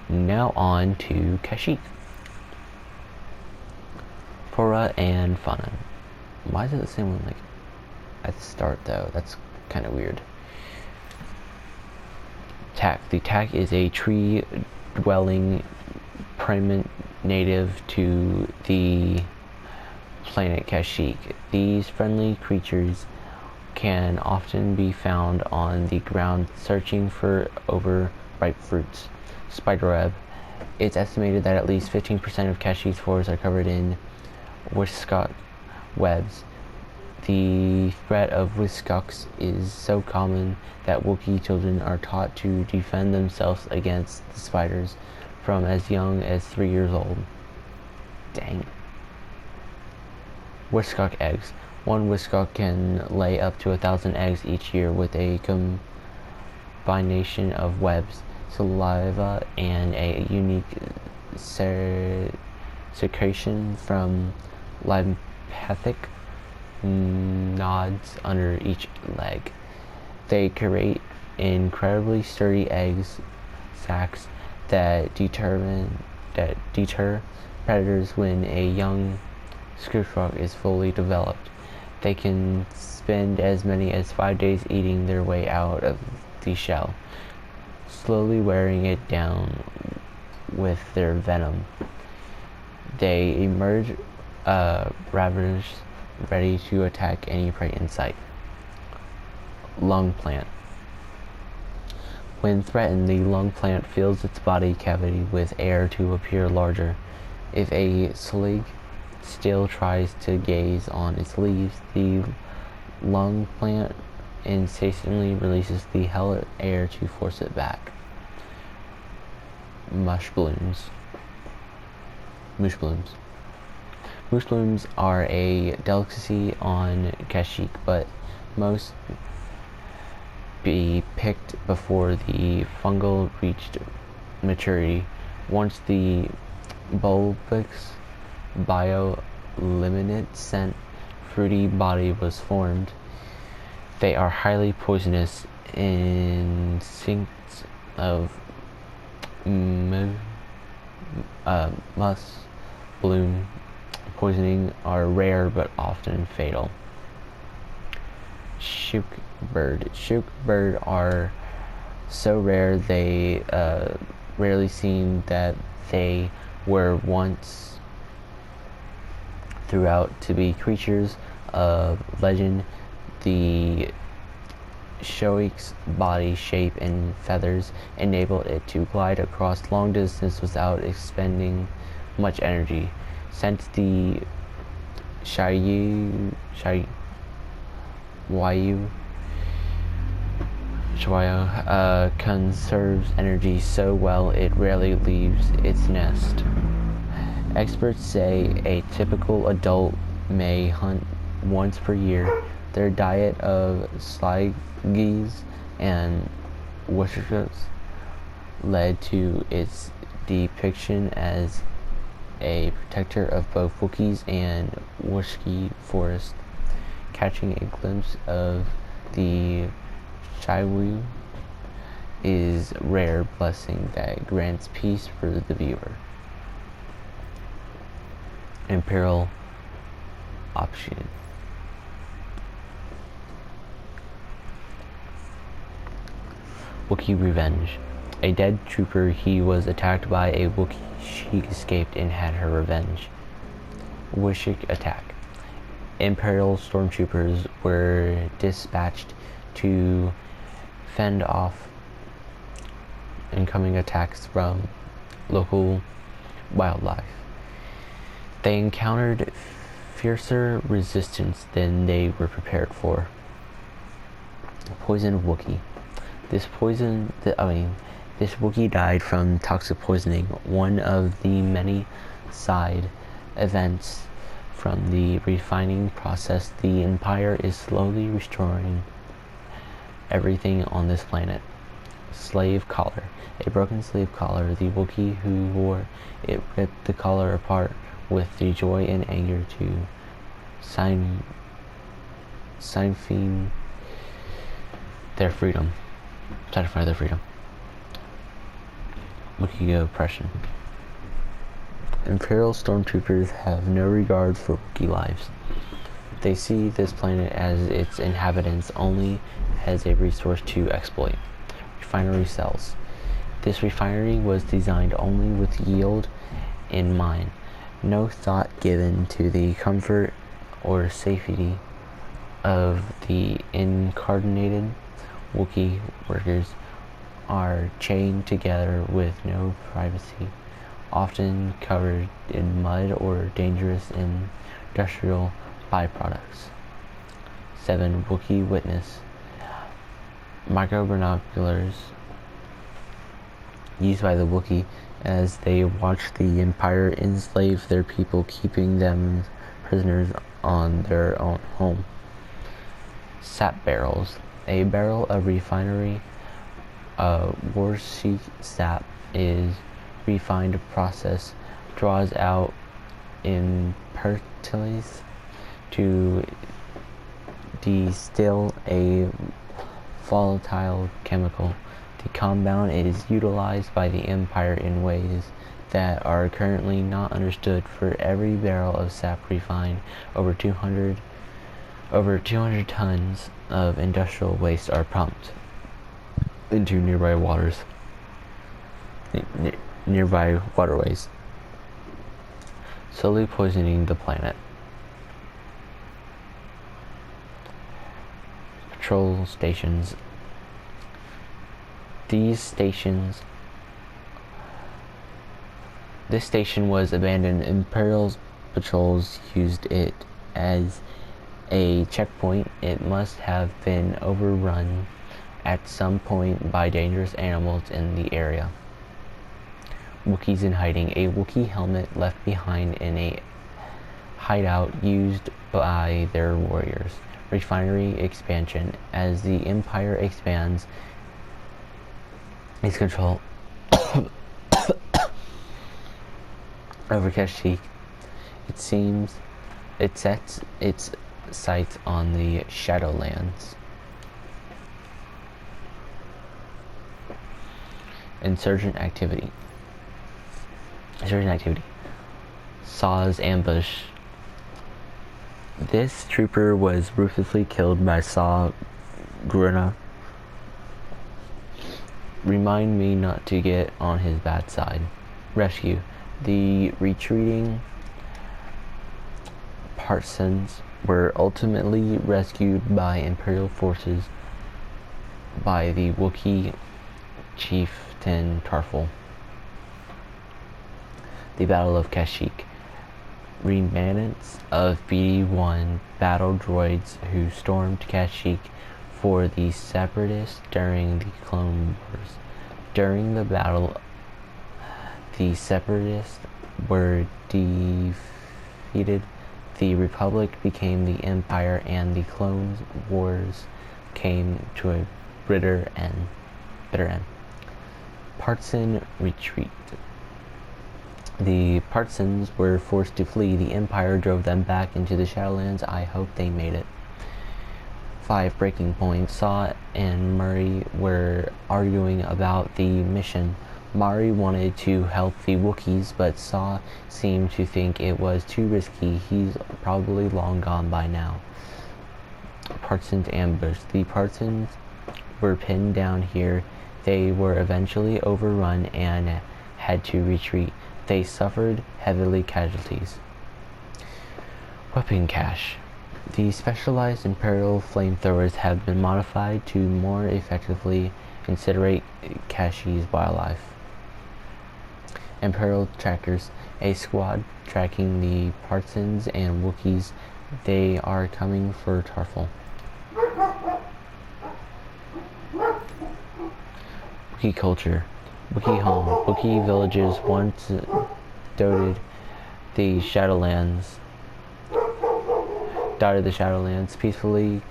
Now on to Kashyyyk. Flora and fauna. Why is it the same one at the start though? That's kind of weird. Tak. The Tak is a tree-dwelling primate native to the planet Kashyyyk. These friendly creatures can often be found on the ground searching for overripe fruits. Spiderweb. It's estimated that at least 15% of Kashyyyk's forests are covered in whiskok webs. The threat of whiskoks is so common that Wookiee children are taught to defend themselves against the spiders from as young as 3 years old. Dang. Whiskok eggs. One whiskok can lay up to 1,000 eggs each year with a combination of webs, saliva, and a unique secretion from lymphatic nodes under each leg. They create incredibly sturdy eggs sacs that deter predators when a young screwfrog is fully developed. They can spend as many as 5 days eating their way out of the shell, slowly wearing it down with their venom. They emerge ravenous, ready to attack any prey in sight. Lung plant. When threatened, the lung plant fills its body cavity with air to appear larger. If a slug still tries to gaze on its leaves, the lung plant incessantly releases the held air to force it back. Mush blooms. Moose blooms are a delicacy on Kashyyyk, but most be picked before the fungal reached maturity. Once the bulbous, bioluminescent, fruity body was formed, they are highly poisonous. Insects of musk bloom poisoning are rare but often fatal. Shook bird are so rare they rarely seen that they were once throughout to be creatures of legend. The Shoik's body shape and feathers enabled it to glide across long distance without expending much energy. Since the Shwaya conserves energy so well it rarely leaves its nest. Experts say a typical adult may hunt once per year. Their diet of sluggies and whiskers led to its depiction as a protector of both Wookiees and Wookiee forests. Catching a glimpse of the Shwaya is a rare blessing that grants peace for the viewer. Imperial option. Wookiee revenge. A dead trooper, he was attacked by a Wookiee. She escaped and had her revenge. Wishik attack. Imperial stormtroopers were dispatched to fend off incoming attacks from local wildlife. They encountered fiercer resistance than they were prepared for. Poisoned Wookiee. This Wookiee died from toxic poisoning, one of the many side effects from the refining process. The Empire is slowly restoring everything on this planet. Slave collar. A broken slave collar. The Wookiee who wore it ripped the collar apart with the joy and anger to satisfy their freedom. Wookiee oppression. Imperial stormtroopers have no regard for Wookiee lives. They see this planet as its inhabitants only as a resource to exploit. Refinery cells. This refinery was designed only with yield in mind. No thought given to the comfort or safety of the incarnated Wookiee workers are chained together with no privacy, often covered in mud or dangerous industrial byproducts. 7. Wookiee witness. Microbinoculars used by the Wookiee as they watch the Empire enslave their people, keeping them prisoners on their own home. Sap barrels. A barrel of refinery Wars Jedi sap is refined process draws out impertilities to distill a volatile chemical. The compound is utilized by the Empire in ways that are currently not understood. For every barrel of sap refined, over 200 tons of industrial waste are pumped into nearby waterways, slowly poisoning the planet. Patrol stations. This station was abandoned. Imperial patrols used it as a checkpoint. It must have been overrun at some point by dangerous animals in the area. Wookiees in hiding. A Wookiee helmet left behind in a hideout used by their warriors. Refinery expansion. As the Empire expands its control over Kashyyyk, it sets its sights on the Shadowlands. Insurgent activity. Saw's ambush. This trooper was ruthlessly killed by Saw Gerrera. Remind me not to get on his bad side. Rescue. The retreating Partisans were ultimately rescued by Imperial forces by the Wookiee chieftain Tarful. The Battle of Kashyyyk. Remnants of BD-1 battle droids who stormed Kashyyyk for the Separatists during the Clone Wars. During the battle, the Separatists were defeated. The Republic became the Empire, and the Clone Wars came to a bitter end. Partisan retreat. The Partisans were forced to flee. The Empire drove them back into the Shadowlands. I hope they made it. 5. Breaking point. Saw and Murray were arguing about the mission. Mari wanted to help the Wookiees, but Saw seemed to think it was too risky. He's probably long gone by now. Partisans ambush. The Partisans were pinned down here. They were eventually overrun and had to retreat. They suffered heavily casualties. Weapon cache. The specialized Imperial flamethrowers have been modified to more effectively incinerate Kashyyyk's wildlife. Imperial trackers. A squad tracking the Partisans and Wookiees. They are coming for Tarful. Wookiee culture. Wookiee home. Wookiee villages once dotted the Shadowlands, peacefully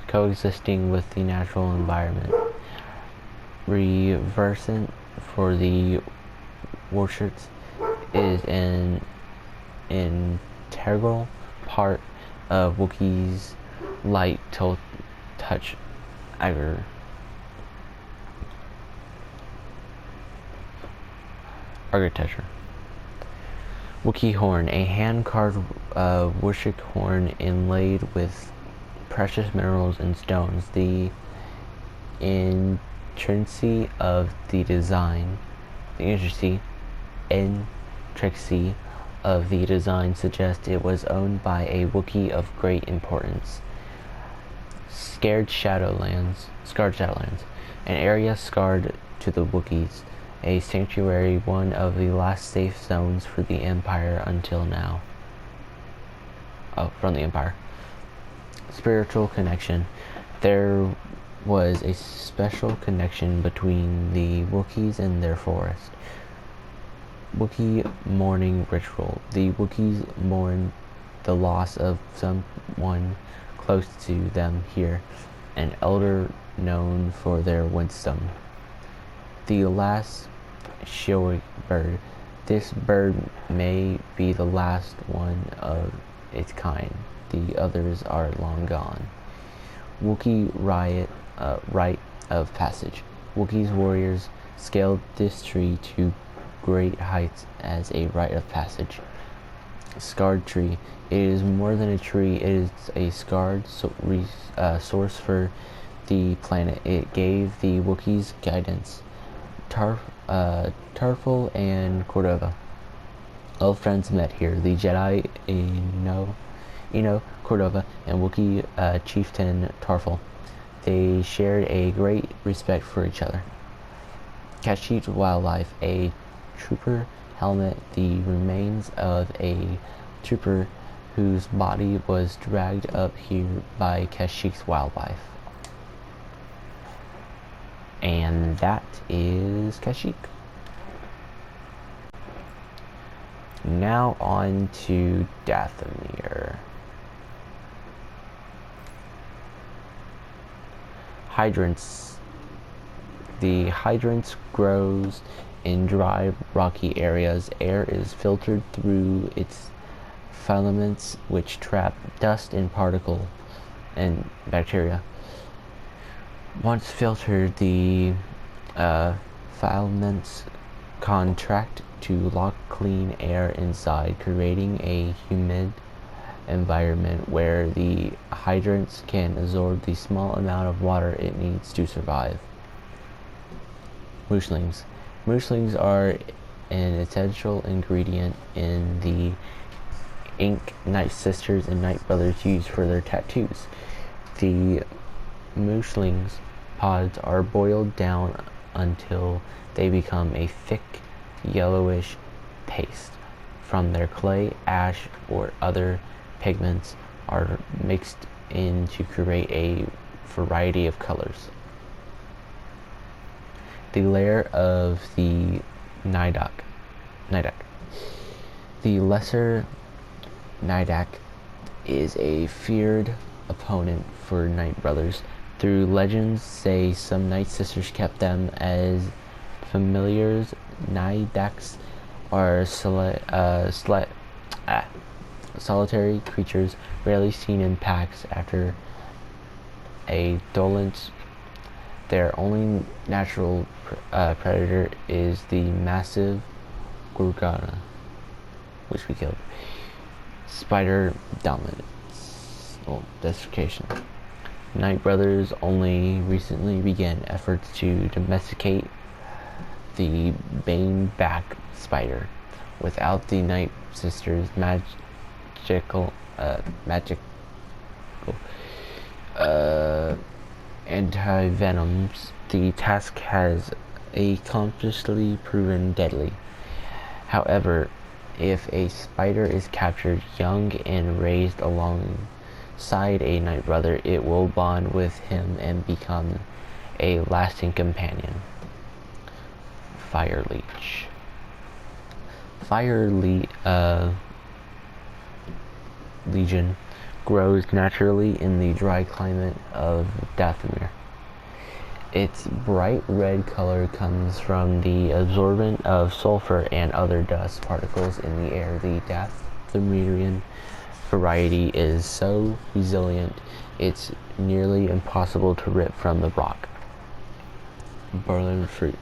coexisting with the natural environment. Reversant for the Warships is an integral part of Wookiee's light touch agar. Architecture. Wookiee horn, a hand-carved worship horn inlaid with precious minerals and stones. The intricacy of the design, suggests it was owned by a Wookiee of great importance. Scarred Shadowlands, an area scarred to the Wookiees, a sanctuary, one of the last safe zones for the Empire until now. From the Empire. Spiritual connection. There was a special connection between the Wookiees and their forest. Wookiee mourning ritual. The Wookiees mourn the loss of someone close to them here, an elder known for their wisdom. The last Shoei bird. This bird may be the last one of its kind. The others are long gone. Wookiee rite of passage. Wookiees warriors scaled this tree to great heights as a rite of passage. Scarred tree. It is more than a tree. It is a scarred source for the planet. It gave the Wookiees guidance. Tarful and Cordova. All friends met here. The Jedi Eno, Cordova, and Wookiee chieftain Tarful. They shared a great respect for each other. Kashyyyk wildlife. A trooper helmet. The remains of a trooper whose body was dragged up here by Kashyyyk's wildlife. And that is Kashyyyk. Now on to Dathomir. Hydrants. The hydrants grows in dry, rocky areas. Air is filtered through its filaments, which trap dust and particle and bacteria. Once filtered, the filaments contract to lock clean air inside, creating a humid environment where the hydrants can absorb the small amount of water it needs to survive. Mooshlings. Mooshlings are an essential ingredient in the ink Night Sisters and Night Brothers use for their tattoos. The mooshlings pods are boiled down until they become a thick yellowish paste. From their clay, ash, or other pigments are mixed in to create a variety of colors. The lair of the Nidak. The lesser Nidak is a feared opponent for Night Brothers. Through legends say some Night Sisters kept them as familiars. Nidaks are solitary creatures, rarely seen in packs after a dolent. Their only natural predator is the massive Gorgana, which we killed. Spider dominance. Desiccation. Night Brothers only recently began efforts to domesticate the baneback spider. Without the Night Sisters' magical anti-venoms, the task has accomplished proven deadly. However, if a spider is captured young and raised alongside a Night Brother, it will bond with him and become a lasting companion. Fire Leech. Legion grows naturally in the dry climate of Dathomir. Its bright red color comes from the absorption of sulfur and other dust particles in the air. The Dathomirian variety is so resilient it's nearly impossible to rip from the rock. Berlin fruit.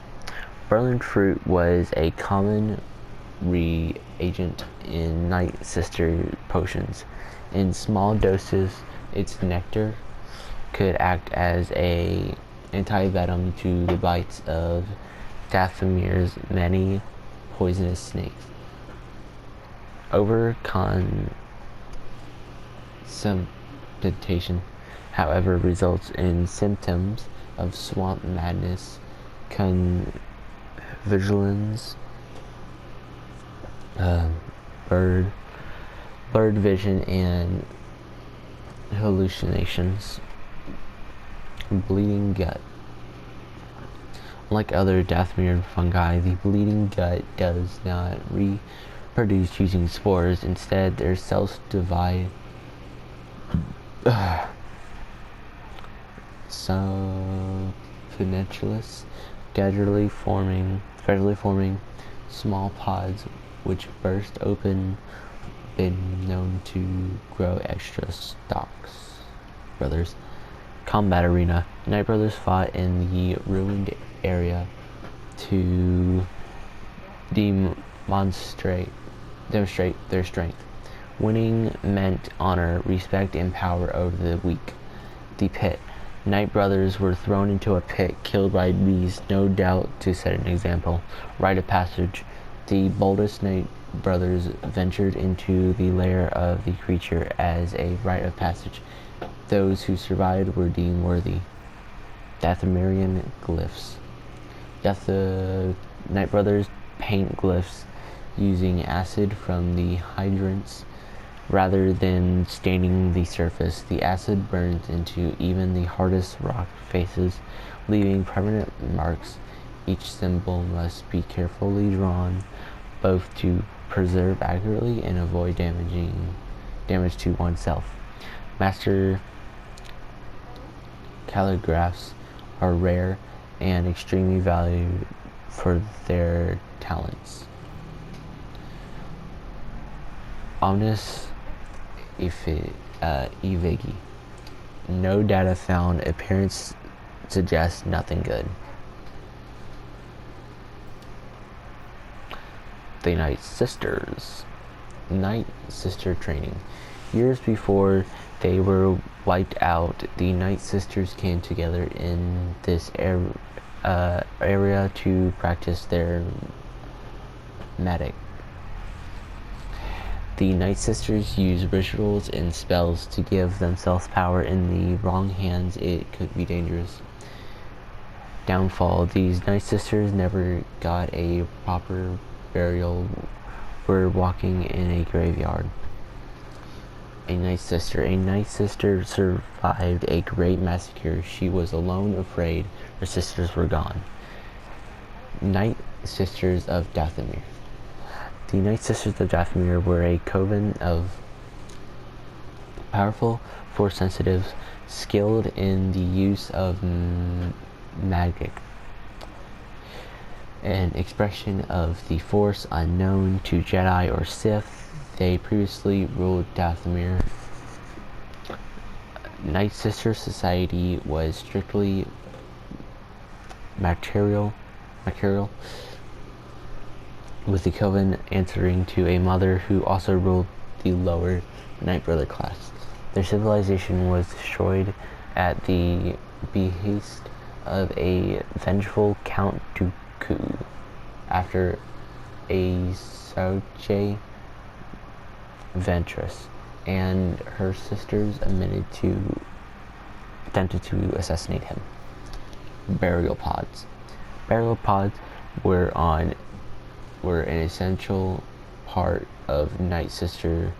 Berlin fruit was a common reagent in Night Sister potions. In small doses, its nectar could act as a anti-venom to the bites of Dathomir's many poisonous snakes. Overconsumption, however, results in symptoms of swamp madness, convulsions, blurred vision, and hallucinations. Bleeding gut. Like other Dathomir fungi, the bleeding gut does not reproduce using spores. Instead, their cells divide subpeniculus, gradually forming small pods which burst open, been known to grow extra stalks. Brothers. Combat arena. Night Brothers fought in the ruined area to demonstrate their strength. Winning meant honor, respect, and power over the weak. The pit. Night Brothers were thrown into a pit, killed by bees, no doubt to set an example. Rite of passage. The boldest Night Brothers ventured into the lair of the creature as a rite of passage. Those who survived were deemed worthy. Dathomirian glyphs. Night Brothers paint glyphs using acid from the hydrants rather than staining the surface. The acid burns into even the hardest rock faces, leaving permanent marks. Each symbol must be carefully drawn, both to preserve accurately and avoid damage to oneself. Master calligraphs are rare and extremely valued for their talents. Omnis Evigi. No data found. Appearance suggests nothing good. The Night Sisters. Night Sister training. Years before they were wiped out, the Night Sisters came together in this area to practice their magic. The Night Sisters use rituals and spells to give themselves power. In the wrong hands, it could be dangerous. Downfall. These Night Sisters never got a proper burial, were walking in a graveyard. A Night Sister. A Night Sister survived a great massacre. She was alone, afraid. Her sisters were gone. Night Sisters of Dathomir. The Night Sisters of Dathomir were a coven of powerful, force-sensitives, skilled in the use of magic, an expression of the Force unknown to Jedi or Sith. They previously ruled Dathomir. Night Sister society was strictly material, with the coven answering to a mother who also ruled the lower Night Brother class. Their civilization was destroyed at the behest of a vengeful Count Dooku after a Soche Ventress and her sisters attempted to assassinate him. Burial pods. Burial pods were an essential part of Night Sister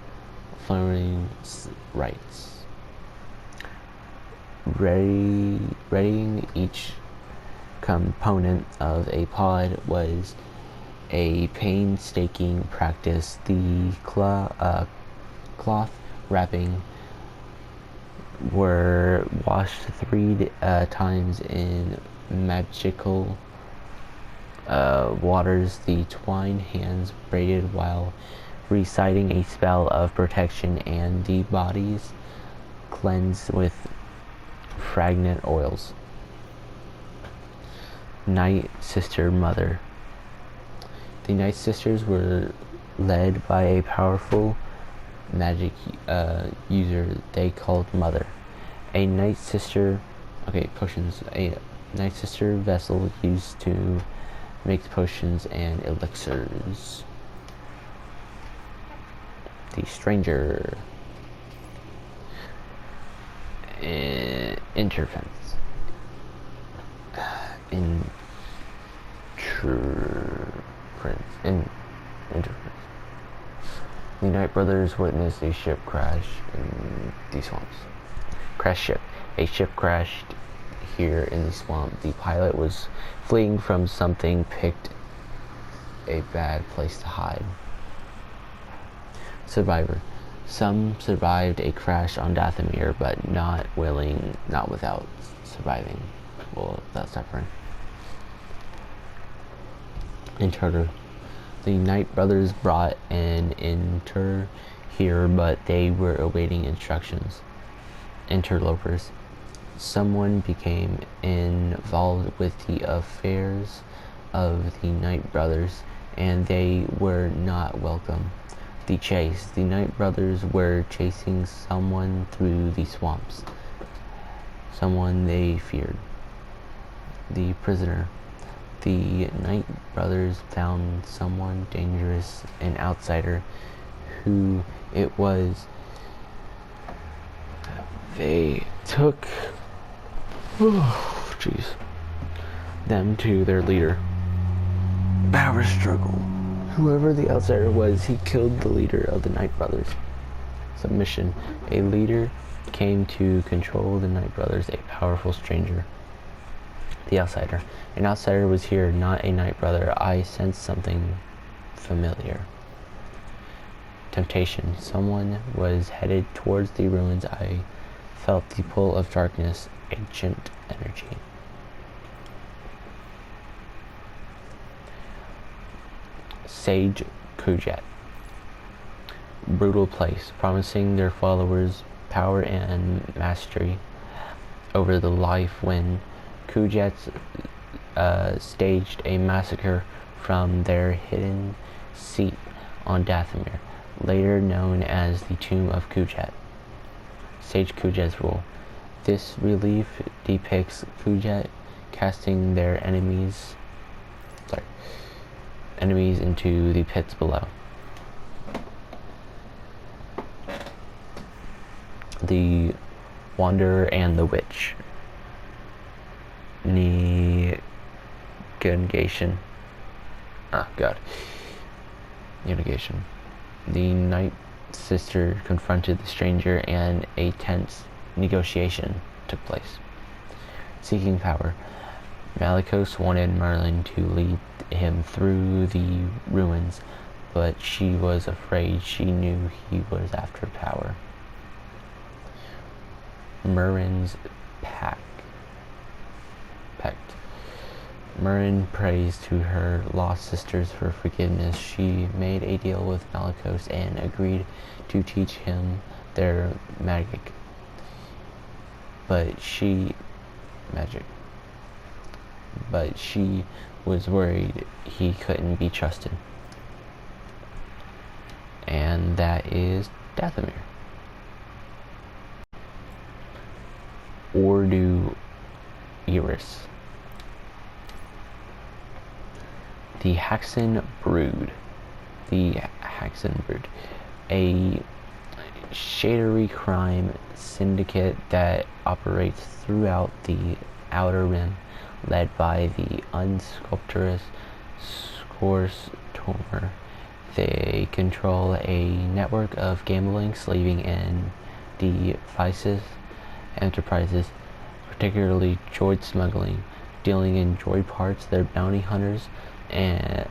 Flaring's rites. Readying each component of a pod was a painstaking practice. The cloth wrapping were washed 3 times in magical waters. The twine hands braided while reciting a spell of protection, and the bodies cleansed with fragrant oils. Night Sister Mother. The Night Sisters were led by a powerful magic user they called Mother. A Night Sister, potions. A Night Sister vessel used to make potions and elixirs. The Stranger. Interference. Interference. The Knight brothers witnessed a ship crash in the swamps. Crash ship. A ship crashed here in the swamp. The pilot was fleeing from something, picked a bad place to hide. Survivor. Some survived a crash on Dathomir, but not without surviving. Well, without suffering. Intruder. The Knight brothers brought an intruder here, but they were awaiting instructions. Interlopers. Someone became involved with the affairs of the Knight brothers, and they were not welcome. The chase. The Knight brothers were chasing someone through the swamps. Someone they feared. The prisoner. The Knight brothers found someone dangerous, an outsider. Who it was. They took them to their leader. Power struggle. Whoever the outsider was, he killed the leader of the Knight brothers. Submission. A leader came to control the Knight brothers, a powerful stranger. The outsider. An outsider was here, not a Knight brother. I sensed something familiar. Temptation. Someone was headed towards the ruins. I felt the pull of darkness, ancient energy. Sage Kujet. Brutal place, promising their followers power and mastery over the life when Kujets staged a massacre from their hidden seat on Dathomir, later known as the Tomb of Kujet. Sage Kujet's rule. This relief depicts Kujet casting their enemies into the pits below. The Wanderer and the Witch. Negation. Negation. The Night Sister confronted the stranger and a tense negotiation took place. Seeking power. Malicos wanted Merlin to lead him through the ruins, but she was afraid. She knew he was after power. Merlin's pact. Merlin prays to her lost sisters for forgiveness. She made a deal with Malicos and agreed to teach him their magic. But she was worried he couldn't be trusted. And that is Dathomir. Ordu Iris. The Haxan Brood. A shadery crime syndicate that operates throughout the Outer Rim, led by the unscrupulous Scorstormer. They control a network of gambling, slaving, and divisive enterprises, particularly droid smuggling, dealing in droid parts. Their bounty hunters and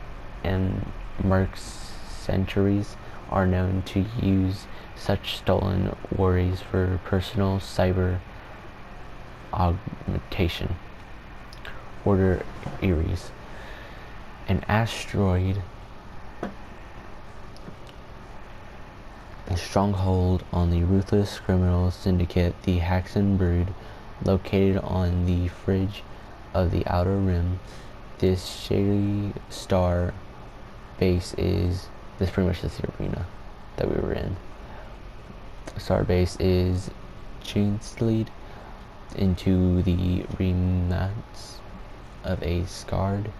mercenaries are known to use such stolen worries for personal cyber augmentation. Order Ares. An asteroid, a stronghold on the ruthless criminal syndicate, the Haxan Brood, located on the fringe of the Outer Rim. This shady star base is, this pretty much is the arena that we were in. Star base is chancelled into the remains of a scarred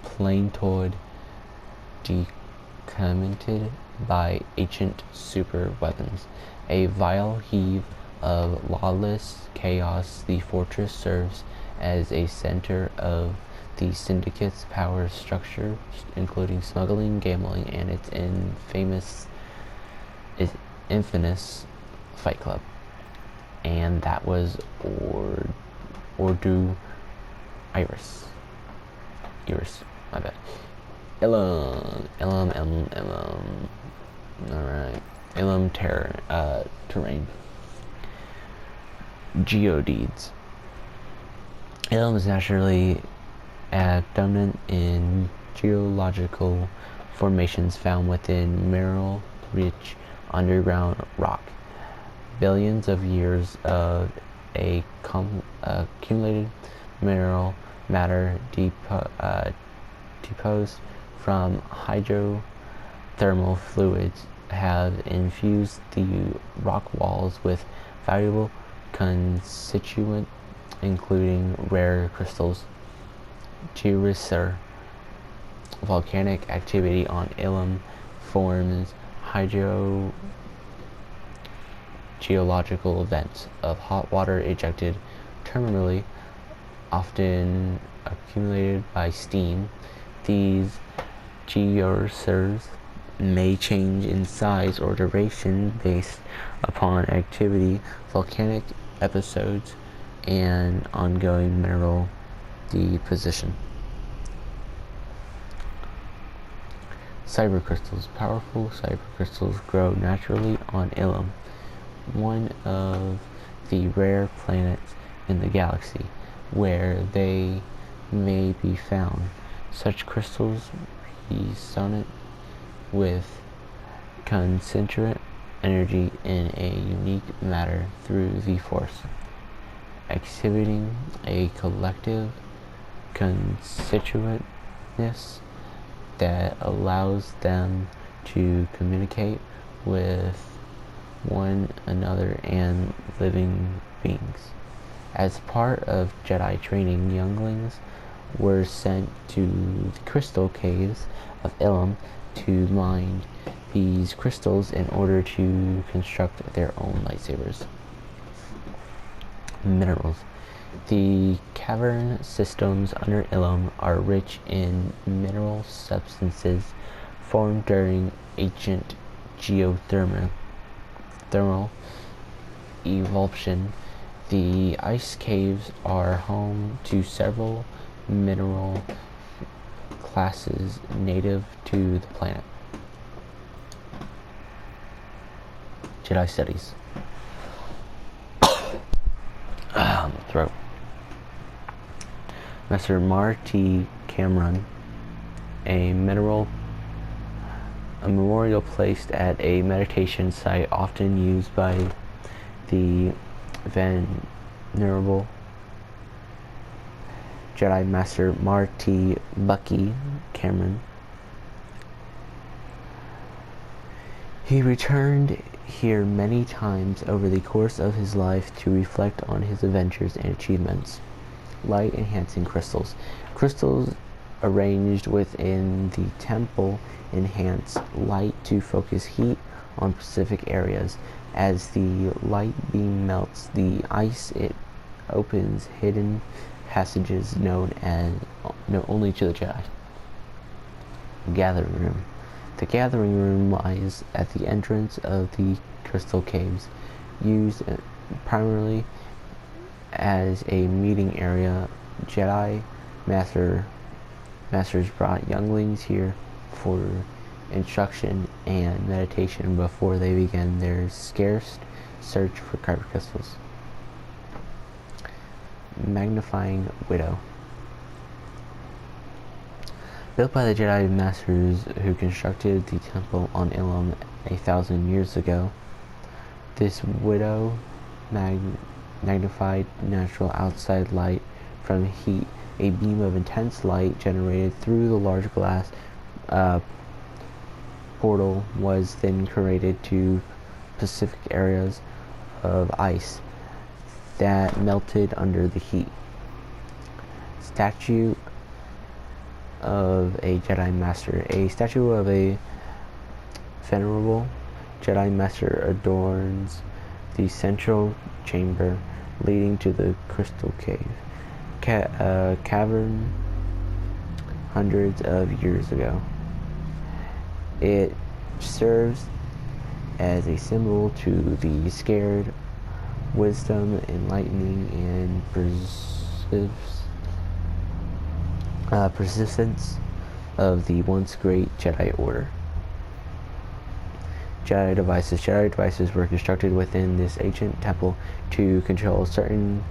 planetoid decommitted by ancient super weapons. A vile heave of lawless chaos, the fortress serves as a center of the syndicate's power structure, including smuggling, gambling, and its infamous Fight Club. And that was Ordu Iris, my bad. Ilum. Alright. Ilum terrain. Geodedes. Ilum is naturally abundant in geological formations found within mineral-rich underground rock. Billions of years of accumulated mineral matter deposed from hydrothermal fluids have infused the rock walls with valuable constituents, including rare crystals. Georeser volcanic activity on Ilum forms hydrogeological events of hot water ejected terminally, often accumulated by steam. These georesers may change in size or duration based upon activity, volcanic episodes, and ongoing mineral deposition. Cybercrystals. Powerful cybercrystals grow naturally on Ilum, one of the rare planets in the galaxy where they may be found. Such crystals resonate with concentrate energy in a unique manner through the force, exhibiting a collective constitutiveness that allows them to communicate with one another and living beings. As part of Jedi training, younglings were sent to the crystal caves of Ilum to mine these crystals in order to construct their own lightsabers. Minerals. The cavern systems under Ilum are rich in mineral substances formed during ancient geothermal evolution. The ice caves are home to several mineral classes native to the planet. Jedi studies. Throat. Master Marty Cameron, a memorial placed at a meditation site often used by the venerable Jedi Master Marty Bucky Cameron. He returned here many times over the course of his life to reflect on his adventures and achievements. Light enhancing crystals. Crystals arranged within the temple enhance light to focus heat on specific areas. As the light beam melts the ice, it opens hidden passages known only to the Jedi. Gathering room. The gathering room lies at the entrance of the crystal caves, used primarily as a meeting area. Jedi masters brought younglings here for instruction and meditation before they began their scarce search for kyber crystals. Magnifying Widow. Built by the Jedi Masters who constructed the temple on Ilum 1,000 years ago, this Widow magnified natural outside light from heat. A beam of intense light generated through the large glass portal was then created to Pacific areas of ice that melted under the heat. Statue of a Jedi Master. A statue of a venerable Jedi Master adorns the central chamber leading to the Crystal Cave cavern hundreds of years ago. It serves as a symbol to the scared, wisdom, enlightening, and persistence of the once great Jedi Order. Jedi devices were constructed within this ancient temple to control certain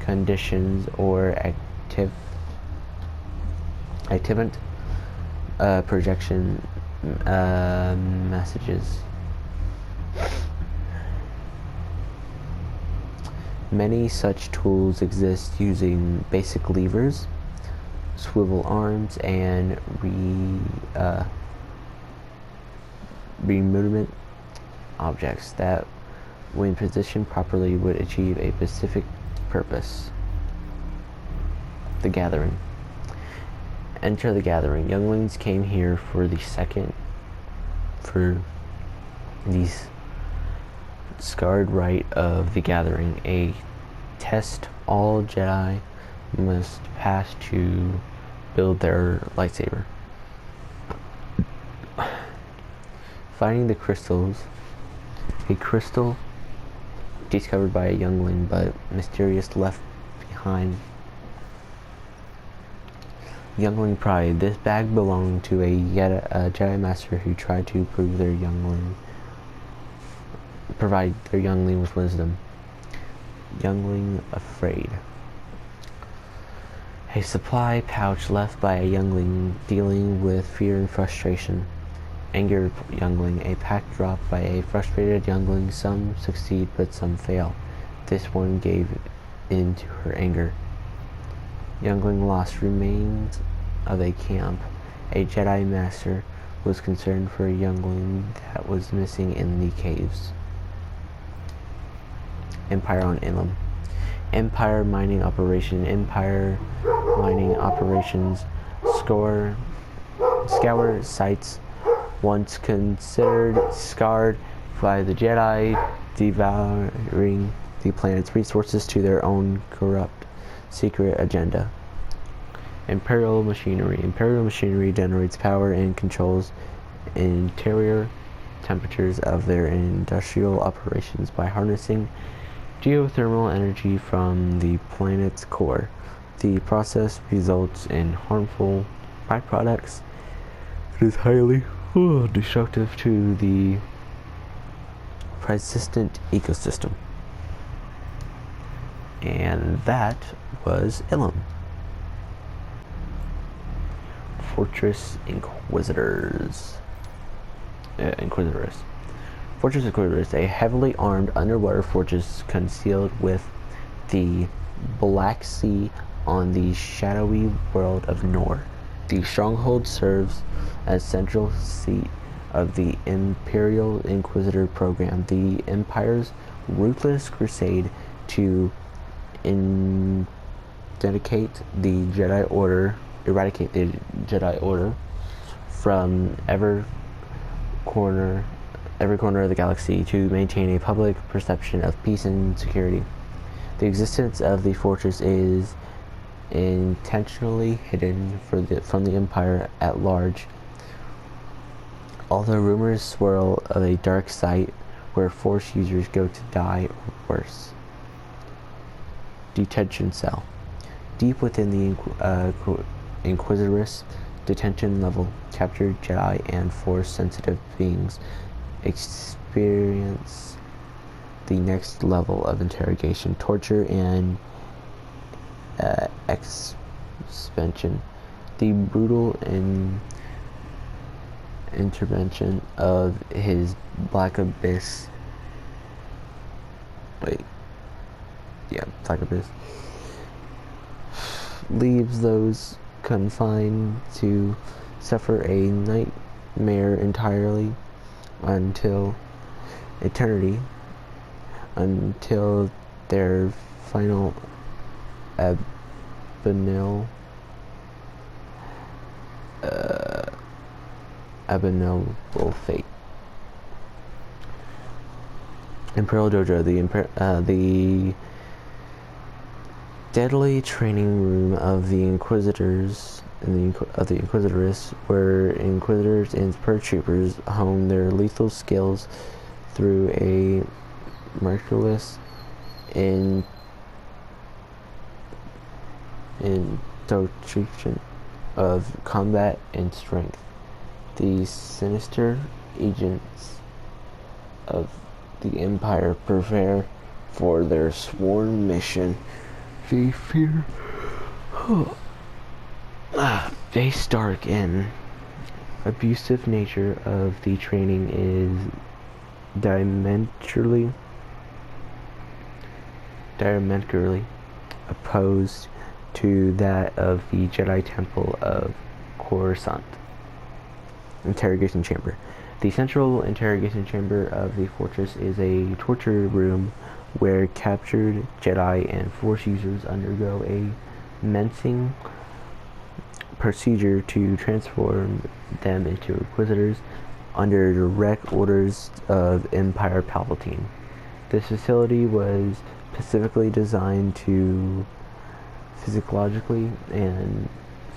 conditions or activant projection messages. Many such tools exist using basic levers, swivel arms, and removement objects that, when positioned properly, would achieve a specific purpose. The Gathering. Enter the Gathering. Younglings came here for the scarred rite of the Gathering, a test all Jedi must pass to build their lightsaber. Finding the crystals. A crystal discovered by a youngling but mysterious left behind. Youngling pride. This bag belonged to a Jedi Master who tried to provide their youngling with wisdom. Youngling afraid. A supply pouch left by a youngling dealing with fear and frustration. Angered youngling. A pack dropped by a frustrated youngling. Some succeed but some fail. This one gave in to her anger. Youngling lost. Remains of a camp. A Jedi Master was concerned for a youngling that was missing in the caves. Empire on Ilum. Empire mining operation. Empire mining operations scour sites once considered scarred by the Jedi, devouring the planet's resources to their own corrupt secret agenda. Imperial machinery. Imperial machinery generates power and controls interior temperatures of their industrial operations by harnessing geothermal energy from the planet's core. The process results in harmful byproducts. It is highly destructive to the persistent ecosystem. And that was Ilum. Fortress Inquisitors. Fortress Inquisitors, a heavily armed underwater fortress concealed with the Black Sea on the shadowy world of Nor. The stronghold serves as central seat of the Imperial Inquisitor program, the Empire's ruthless crusade to eradicate the Jedi Order from every corner of the galaxy to maintain a public perception of peace and security. The existence of the fortress is intentionally hidden from the Empire at large, although rumors swirl of a dark site where Force users go to die or worse. Detention cell. Deep within the Inquisitor's detention level, captured Jedi and Force-sensitive beings experience the next level of interrogation, torture, and expansion. The brutal intervention of his Black Abyss Psychopath, leaves those confined to suffer a nightmare entirely until eternity, until their final abominable fate. Imperial Dojo, the deadly training room of the Inquisitors of the Inquisitorists, where Inquisitors and paratroopers hone their lethal skills through a merciless indoctrination of combat and strength. The sinister agents of the Empire prepare for their sworn mission. They fear base dark and abusive nature of the training is diametrically opposed to that of the Jedi Temple of Coruscant. Interrogation chamber. The central interrogation chamber of the fortress is a torture room where captured Jedi and Force users undergo a mensing procedure to transform them into Inquisitors under direct orders of Empire Palpatine. This facility was specifically designed to psychologically and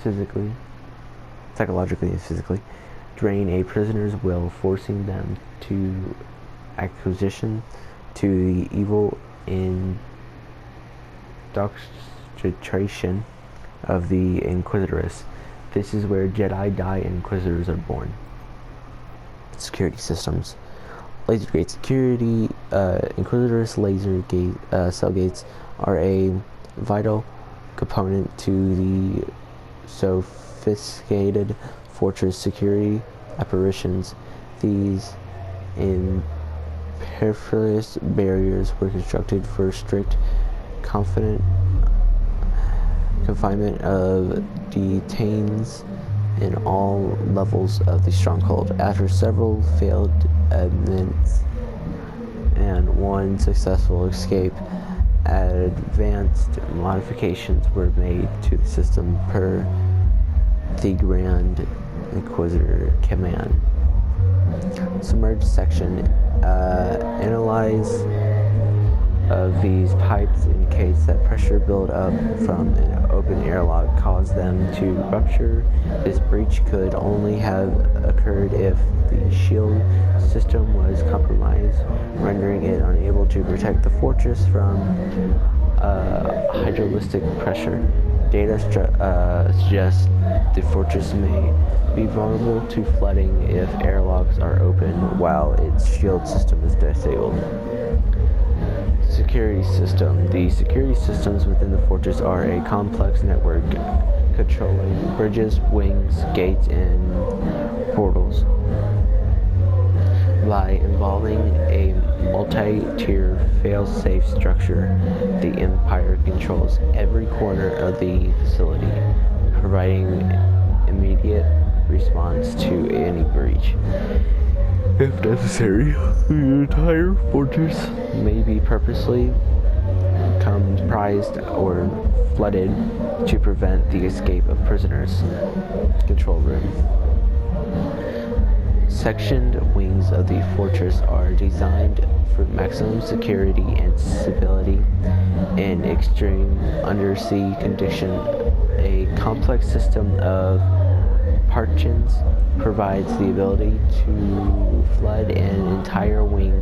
physically drain a prisoner's will, forcing them to acquisition to the evil indoctrination of the Inquisitorists. This is where Jedi die and Inquisitors are born. Security systems. Laser gate security. Inquisitorist laser gate cell gates are a vital component to the sophisticated fortress security apparitions. These impervious barriers were constructed for strict confinement of detainees in all levels of the stronghold. After several failed attempts and one successful escape, advanced modifications were made to the system per the Grand Inquisitor command. Submerged section. Analyze of these pipes indicates that pressure build-up from an open airlock caused them to rupture. This breach could only have occurred if the shield system was compromised, rendering it unable to protect the fortress from hydraulic pressure. Data suggests the fortress may be vulnerable to flooding if airlocks are open while its shield system is disabled. Security system. The security systems within the fortress are a complex network controlling bridges, wings, gates, and portals. By involving a multi-tier fail-safe structure, the Empire controls every corner of the facility, providing immediate response to any breach. If necessary, the entire fortress may be purposely comprised or flooded to prevent the escape of prisoners. Control room. Sectioned wings of the fortress are designed for maximum security and stability in extreme undersea conditions. A complex system of partitions provides the ability to flood an entire wing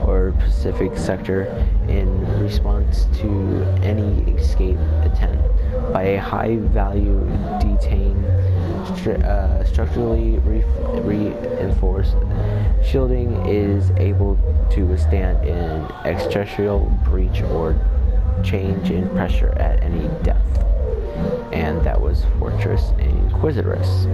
or Pacific sector in response to any escape attempt by a high-value detained, structurally reinforced. Shielding is able to withstand an extraterrestrial breach or change in pressure at any depth. And that was Fortress Inquisitorists.